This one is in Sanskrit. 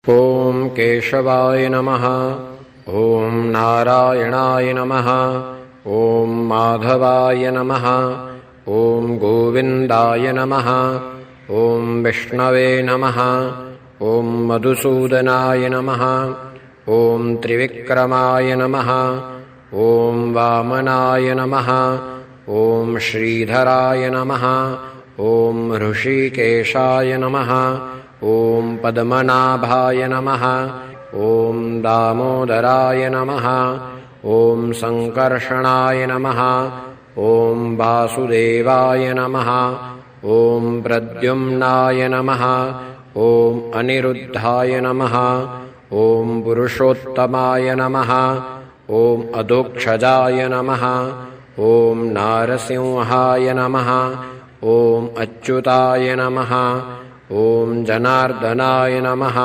ॐ केशवाय नमः। ॐ नारायणाय नमः। ॐ माधवाय नमः। ॐ गोविन्दाय नमः। ॐ विष्णवे नमः। ॐ मधुसूदनाय नमः। ॐ त्रिविक्रमाय नमः। ॐ वामनाय नमः। ॐ श्रीधराय नमः। ॐ ऋषिकेशाय नमः। ॐ पद्मनाभाय नमः। ॐ दामोदराय नमः। ॐ सङ्कर्षणाय नमः। ॐ वासुदेवाय नमः। ॐ प्रद्युम्नाय नमः। ॐ अनिरुद्धाय नमः। ॐ पुरुषोत्तमाय नमः। ॐ अधोक्षजाय नमः। ॐ नारसिंहाय नमः। ॐ अच्युताय नमः। ॐ जनार्दनाय नमः।